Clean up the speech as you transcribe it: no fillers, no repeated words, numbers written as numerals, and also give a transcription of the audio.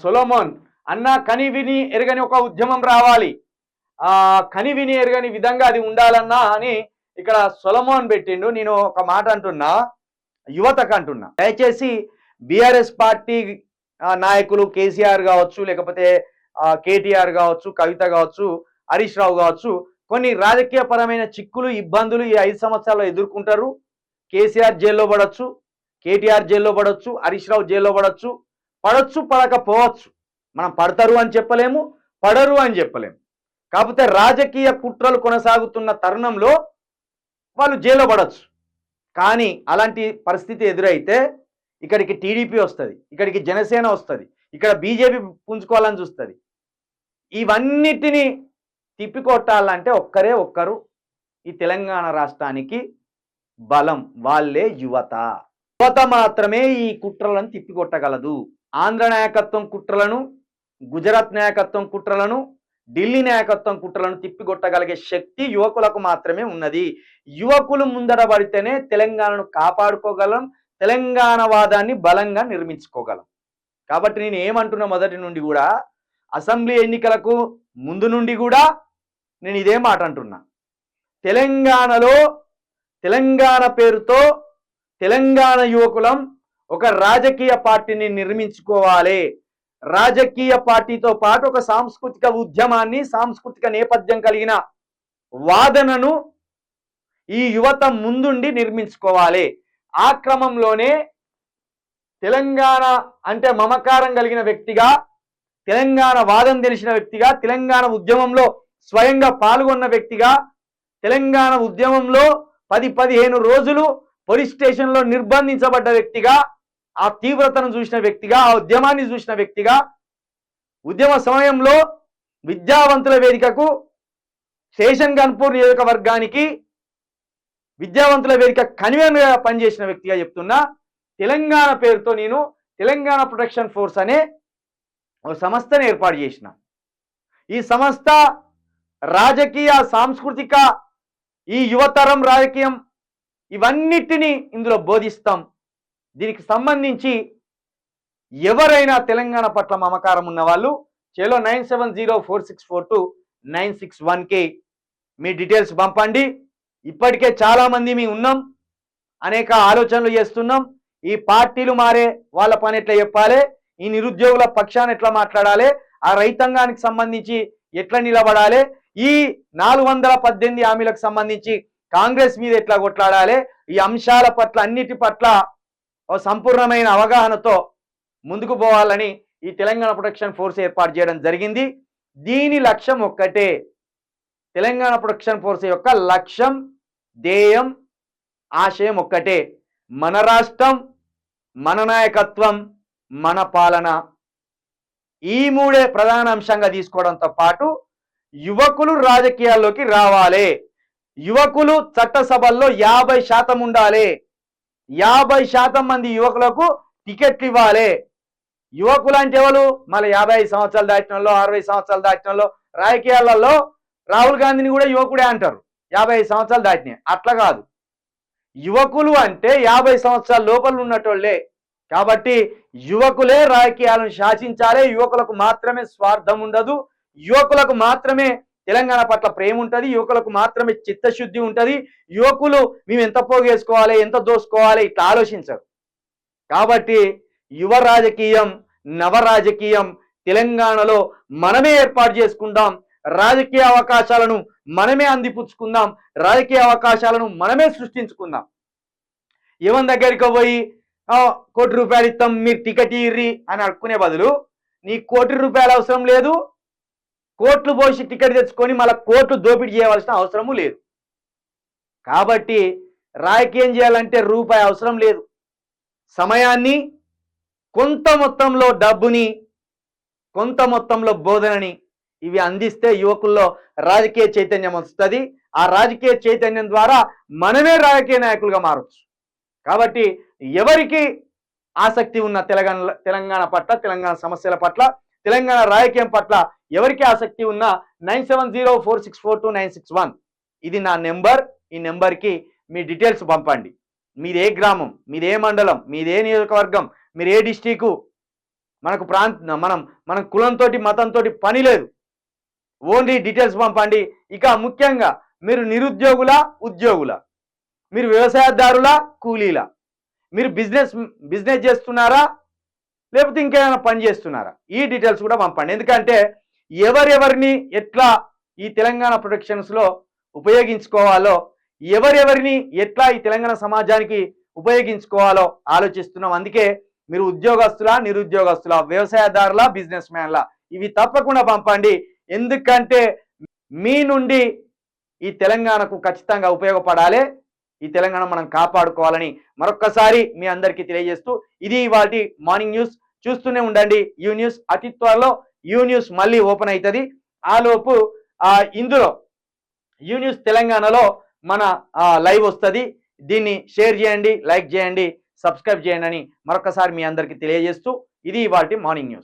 సొలొమోన్ అన్న కనివిని ఎరగని ఒక ఉద్యమం రావాలి, కనివిని ఎరగని విధంగా అది ఉండాలన్నా అని ఇక్కడ సొలొమోన్ పెట్టిండు. నేను ఒక మాట అంటున్నా, యువతకు అంటున్నా, దయచేసి బీఆర్ఎస్ పార్టీ నాయకులు కేసీఆర్ కావచ్చు, లేకపోతే కేటీఆర్ కావచ్చు, కవిత కావచ్చు, హరీష్ రావు కావచ్చు, కొన్ని రాజకీయ పరమైన చిక్కులు ఇబ్బందులు ఈ 5 సంవత్సరాల్లో ఎదుర్కొంటారు. కేసీఆర్ జైల్లో పడవచ్చు, కేటీఆర్ జైల్లో పడవచ్చు, హరీష్ రావు జైల్లో పడవచ్చు, పడకపోవచ్చు. మనం పడతారు అని చెప్పలేము, పడరు అని చెప్పలేము. కాకపోతే రాజకీయ కుట్రలు కొనసాగుతున్న తరుణంలో వాళ్ళు జైల్లో పడవచ్చు. కానీ అలాంటి పరిస్థితి ఎదురైతే ఇక్కడికి టీడీపీ వస్తుంది, ఇక్కడికి జనసేన వస్తుంది, ఇక్కడ బీజేపీ పుంజుకోవాలని చూస్తుంది. ఇవన్నిటిని తిప్పికొట్టాలంటే ఒక్కరు ఈ తెలంగాణ రాష్ట్రానికి బలం, వాళ్ళే యువత. యువత మాత్రమే ఈ కుట్రలను తిప్పికొట్టగలదు. ఆంధ్ర నాయకత్వం కుట్రలను, గుజరాత్ నాయకత్వం కుట్రలను, ఢిల్లీ నాయకత్వం కుట్రలను తిప్పికొట్టగలిగే శక్తి యువకులకు మాత్రమే ఉన్నది. యువకులు ముందర పడితేనే తెలంగాణను కాపాడుకోగలం, తెలంగాణ వాదాన్ని బలంగా నిర్మించుకోగలం. కాబట్టి నేను ఏమంటున్నా, మొదటి నుండి కూడా, అసెంబ్లీ ఎన్నికలకు ముందు నుండి కూడా నేను ఇదే మాట అంటున్నా. తెలంగాణలో తెలంగాణ పేరుతో తెలంగాణ యువకులం ఒక రాజకీయ పార్టీని నిర్మించుకోవాలి. రాజకీయ పార్టీతో పాటు ఒక సాంస్కృతిక ఉద్యమాన్ని, సాంస్కృతిక నేపథ్యం కలిగిన వాదనను ఈ యువత ముందుండి నిర్మించుకోవాలి. ఆ క్రమంలోనే తెలంగాణ అంటే మమకారం కలిగిన వ్యక్తిగా, తెలంగాణ వాదం తెలిసిన వ్యక్తిగా, తెలంగాణ ఉద్యమంలో స్వయంగా పాల్గొన్న వ్యక్తిగా, తెలంగాణ ఉద్యమంలో 10-15 రోజులు పోలీస్ స్టేషన్లో నిర్బంధించబడ్డ వ్యక్తిగా, ఆ తీవ్రతను చూసిన వ్యక్తిగా, ఆ ఉద్యమాన్ని చూసిన వ్యక్తిగా, ఉద్యమ సమయంలో విద్యావంతుల వేదికకు, శేషన్ గన్పూర్ నియోజకవర్గానికి విద్యావంతుల వేదిక కన్వీనర్గా పనిచేసిన వ్యక్తిగా చెప్తున్నా. తెలంగాణ పేరుతో నేను తెలంగాణ ప్రొటెక్షన్ ఫోర్స్ అనే ఒక సంస్థను ఏర్పాటు చేసిన. ఈ సంస్థ రాజకీయ, సాంస్కృతిక, ఈ యువతరం రాజకీయం ఇవన్నిటినీ ఇందులో బోధిస్తాం. దీనికి సంబంధించి ఎవరైనా తెలంగాణ పట్ల మమకారం ఉన్న వాళ్ళు చేలో 9704642961కి మీ డీటెయిల్స్ పంపండి. ఇప్పటికే చాలామంది మీ ఉన్నాం, అనేక ఆలోచనలు చేస్తున్నాం. ఈ పార్టీలు మారే వాళ్ళ పని ఎట్లా చెప్పాలి, ఈ నిరుద్యోగుల పక్షాన్ని ఎట్లా మాట్లాడాలి, ఆ రైతాంగానికి సంబంధించి ఎట్లా నిలబడాలి, ఈ 418 హామీలకు సంబంధించి కాంగ్రెస్ మీద ఎట్లా కొట్లాడాలి, ఈ అంశాల పట్ల అన్నిటి పట్ల సంపూర్ణమైన అవగాహనతో ముందుకు పోవాలని ఈ తెలంగాణ ప్రొటెక్షన్ ఫోర్స్ ఏర్పాటు చేయడం జరిగింది. దీని లక్ష్యం ఒక్కటే. తెలంగాణ ప్రొటెక్షన్ ఫోర్స్ యొక్క లక్ష్యం, ధ్యేయం, ఆశయం ఒక్కటే. మన రాష్ట్రం, మన నాయకత్వం, మన పాలన. ఈ మూడే ప్రధాన అంశంగా తీసుకోవడంతో పాటు యువకులు రాజకీయాల్లోకి రావాలి. యువకులు చట్టసభల్లో 50% ఉండాలి. 50% మంది యువకులకు టికెట్లు ఇవ్వాలి. యువకులు అంటే ఎవరు? మళ్ళీ 55 సంవత్సరాలు దాటిన వాళ్ళు, 60 సంవత్సరాలు దాటిన వాళ్ళు. రాజకీయాలలో రాహుల్ గాంధీని కూడా యువకుడే అంటారు, 55 సంవత్సరాలు దాటినాయి. అట్లా కాదు, యువకులు అంటే 50 సంవత్సరాల లోపల ఉన్నటోళ్లే. కాబట్టి యువకులే రాజకీయాలను శాసించాలి. యువకులకు మాత్రమే స్వార్థం ఉండదు, యువకులకు మాత్రమే తెలంగాణ పట్ల ప్రేమ ఉంటుంది, యువకులకు మాత్రమే చిత్తశుద్ధి ఉంటుంది. యువకులు మేము ఎంత పోగేసుకోవాలి, ఎంత దోసుకోవాలి ఇట్లా ఆలోచించరు. కాబట్టి యువ రాజకీయం, నవ రాజకీయం తెలంగాణలో మనమే ఏర్పాటు చేసుకుందాం. రాజకీయ అవకాశాలను మనమే అందిపుచ్చుకుందాం, రాజకీయ అవకాశాలను మనమే సృష్టించుకుందాం. ఎవరి దగ్గరికి పోయి 1 కోటి రూపాయలు ఇస్తాం మీరు టికెట్ ఇర్రి అని అడుక్కునే బదులు, నీ 1 కోటి రూపాయలు అవసరం లేదు, కోట్లు పోసి టికెట్ తెచ్చుకొని మళ్ళీ కోట్లు దోపిడీ చేయవలసిన అవసరము లేదు. కాబట్టి రాజకీయం చేయాలంటే రూపాయి అవసరం లేదు. సమయాన్ని, కొంత మొత్తంలో డబ్బుని, కొంత మొత్తంలో బోధనని ఇవి అందిస్తే యువకుల్లో రాజకీయ చైతన్యం వస్తుంది. ఆ రాజకీయ చైతన్యం ద్వారా మనమే రాజకీయ నాయకులుగా మారవచ్చు. కాబట్టి ఎవరికి ఆసక్తి ఉన్న తెలంగాణ పట్ల, తెలంగాణ సమస్యల పట్ల, తెలంగాణ రాజకీయం పట్ల ఎవరికి ఆసక్తి ఉన్నా 9704642961 ఇది నా నెంబర్. ఈ నెంబర్కి మీ డీటెయిల్స్ పంపండి. మీదే గ్రామం, మీదే మండలం, మీదే నియోజకవర్గం, మీరు ఏ డిస్టిక్, మనకు మనం కులంతో మతంతో పని లేదు. ఓన్లీ డీటెయిల్స్ పంపండి. ఇక ముఖ్యంగా మీరు నిరుద్యోగుల, ఉద్యోగుల, మీరు వ్యవసాయదారుల, కూలీల, మీరు బిజినెస్ చేస్తున్నారా లేకపోతే ఇంకేమైనా పని చేస్తున్నారా, ఈ డీటెయిల్స్ కూడా పంపండి. ఎందుకంటే ఎవరెవరిని ఎట్లా ఈ తెలంగాణ ప్రొటెక్షన్స్లో ఉపయోగించుకోవాలో, ఎవరెవరిని ఎట్లా ఈ తెలంగాణ సమాజానికి ఉపయోగించుకోవాలో ఆలోచిస్తున్నాం. అందుకే మీరు ఉద్యోగస్తులా, నిరుద్యోగస్తులా, వ్యవసాయదారుల, బిజినెస్ మ్యాన్లా, ఇవి తప్పకుండా పంపండి. ఎందుకంటే మీ నుండి ఈ తెలంగాణకు ఖచ్చితంగా ఉపయోగపడాలి. ఈ తెలంగాణ మనం కాపాడుకోవాలని మరొక్కసారి మీ అందరికీ తెలియజేస్తూ, ఇది వాటి మార్నింగ్ న్యూస్. చూస్తూనే ఉండండి యూ న్యూస్. అతి త్వరలో యూ న్యూస్ మళ్ళీ ఓపెన్ అవుతుంది. ఆలోపు ఇందులో యూ న్యూస్ తెలంగాణలో మన లైవ్ వస్తుంది. దీన్ని షేర్ చేయండి, లైక్ చేయండి, సబ్స్క్రైబ్ చేయండి అని మరొకసారి మీ అందరికీ తెలియజేస్తూ, ఇది వాటి మార్నింగ్ న్యూస్.